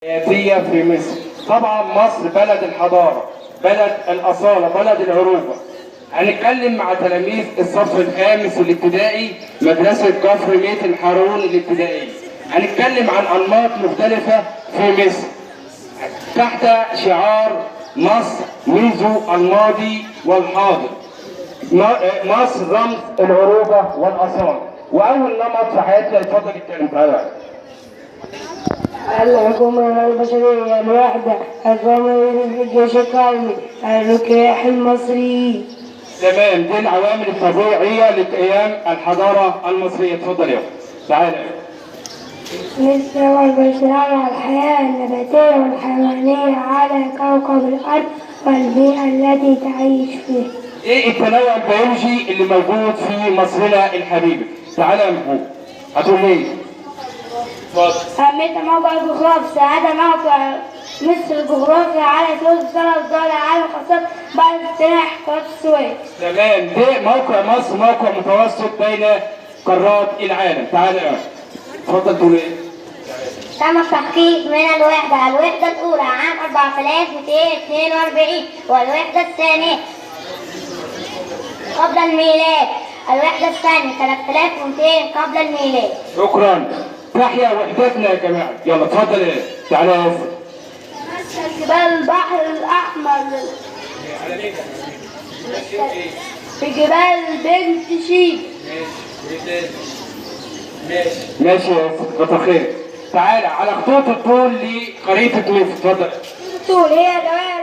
حياتية في مصر. طبعا مصر بلد الحضارة، بلد الأصالة، بلد العروبة. هنتكلم مع تلاميذ الصف الخامس الابتدائي مدرسة كفر ميت الحارون الابتدائية. هنتكلم عن أنماط مختلفة في مصر تحت شعار مصر منذ الماضي والحاضر. مصر رمز العروبة والأصالة. وأول نمط في حياتنا اتفضل اتكلم تعالى. الحكومة البشرية، الوحدة، القومية، الجيش القومي، الركاح المصري. تمام، دي العوامل الطبيعية لقيام الحضارة المصرية. اتفضل يا أخي. تعالى. مصر والبشرية، الحياة النباتية والحيوانية على كوكب الأرض والبيئة التي تعيش فيها. ايه التنوع البيولوجي اللي موجود في مصرنا الحبيبة؟ تعالى يا محمود. هتقول ليه؟ اتفضل. أهمية موقع الجغرافي، ساعد موقع مصر الجغرافي على ثلث سنة ودول العالم خاصة بعد افتتاح قناة السويس. تمام، ده موقع مصر موقع متوسط بين قارات العالم. تعالى يا أخي. اتفضل تقول ايه؟ تم التحقيق من الوحدة الأولى عام 4242 والوحدة الثانية قبل الميلاد، الوحدة الثانية 3200 قبل الميلاد. شكرا. تحيا وحدتنا يا جماعة. يلا اتفضل ايه؟ تعالى يا أخي. جبال البحر الأحمر في جبال بنت شيب. ماشي يا أخي، كتر خير. تعالى على خطوط الطول لخريطة مصر. اتفضل. الطول هي دوائر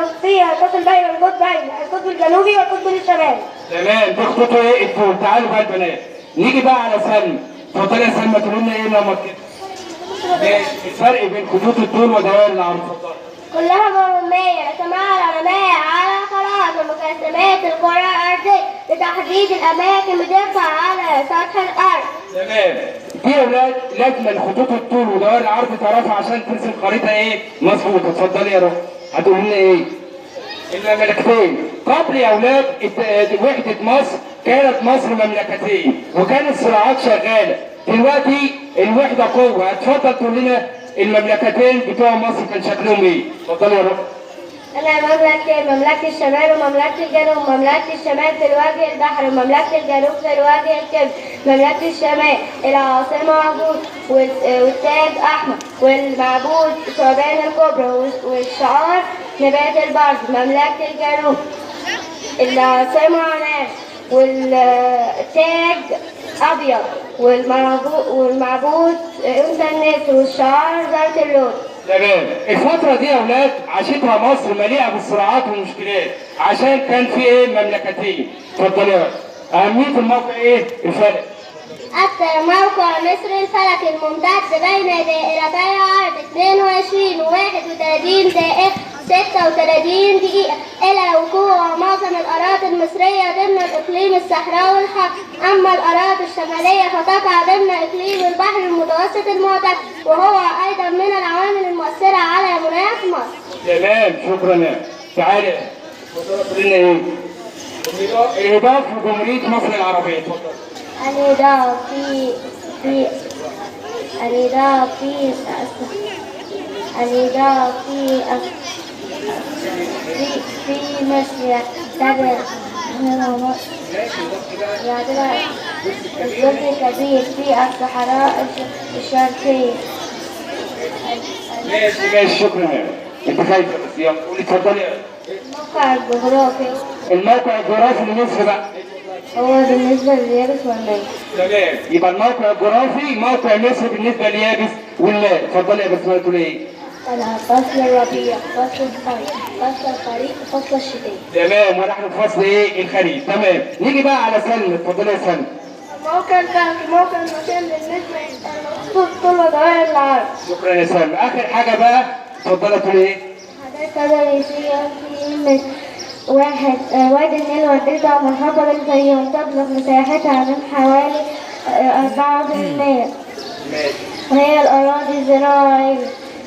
رأسية تصل بين القطبين، القطب الجنوبي والقطب الشمالي. تمام، دي خطوطه ايه؟ الطول. تعالوا بقى البنات. نيجي بقى على سلمى. اتفضلي يا سلمى، تقول لنا ايه نمط كده؟ ماشي، الفرق بين خطوط الطول ودوائر العرض. اتفضلي. كلها مرمية رسمها العلماء على خرائط ومقسمات الكرة الأرضية لتحديد الأماكن بدقة على سطح الأرض. تمام. دي يا اولاد لازم خطوط الطول ودوائر العرض تعرفها عشان ترسم خريطه ايه؟ مظبوطه. اتفضلي يا روح. هتقول لنا ايه؟ المملكتين. قبل يا اولاد وحده مصر كانت مصر مملكتين وكانت صراعات شغاله. دلوقتي الوحده قوه. اتفضل تقول لنا المملكتين بتوع مصر كان شكلهم ايه؟ اتفضلي يا روح. أنا مملكة الشمال ومملكة الجنوب. مملكة الشمال في الوجه البحري ومملكة الجنوب في الوجه الكبري. مملكة الشمال العاصمة معبود والتاج أحمر والمعبود ثعبان الكبرى والشعار نبات البرد. مملكة الجنوب العاصمة عنان والتاج أبيض والمعبود أنثى النسر والشعار ذات اللون. تمام. الفترة دي يا أولاد عاشتها مصر مليئة بالصراعات والمشكلات عشان كان في إيه؟ مملكتين. اتفضلي يا أخي. أهمية الموقع إيه؟ الفلك. أكثر موقع مصر الفلكي الممتد بين دائرتي عرض 22 و 31 دقيقة 36 دقيقة إلى وقوع معظم الأراضي المصرية ضمن الإقليم الصحراوي الحار. أما الأراضي الشمالية فتقع ضمن إقليم البحر المتوسط المعتدل وهو أيضا من العوامل المؤثرة على مناخ مصر. تمام، شكرا يا أخي. تعالى. اتفضلي لنا إيه؟ الإضافة لجمهورية مصر العربية. اتفضل. الإضافة في مصر يعتبر جزء كبير في الصحراء الشرقية. ماشي شكرا يا أخي. أنت خايفة بس يلا قولي. اتفضلي يا أخي. الموقع الجغرافي الموقع الجغرافي لمصر بقى. هو بالنسبة لليابس والمائي. تمام، يبقى الموقع الجغرافي موقع مصر بالنسبة لليابس والماء. اتفضلي يا بسمة تقول ايه؟ فصل الربيع، فصل الصيف، فصل الخريف، فصل الشتاء. تمام، ونحن في فصل ايه؟ الخريف. تمام، نيجي بقى على سلمى. اتفضلي يا سلمى. موقع الفلكي موقع المكان بالنسبة للخطوط طول ودوائر العرض. شكرا يا سلمى. آخر حاجة بقى اتفضلي تقول ايه؟ حدث تاريخية في مصر. وادي النيل والدلتا ومحافظة الفيوم تبلغ مساحتها من حوالي 4%. وهي الأراضي الزراعية.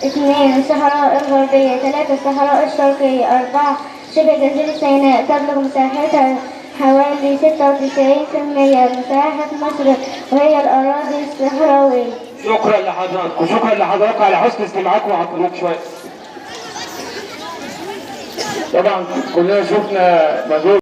2 الصحراء الغربية. 3 الصحراء الشرقية. 4 شبه جزيرة سيناء تبلغ مساحتها حوالي 96% من مساحة مصر وهي الأراضي الصحراوية. شكرا لحضراتكم، شكرا لحضراتكم على حسن استماعكم وعلى الخروج شويه. طبعا كلنا شفنا مجهود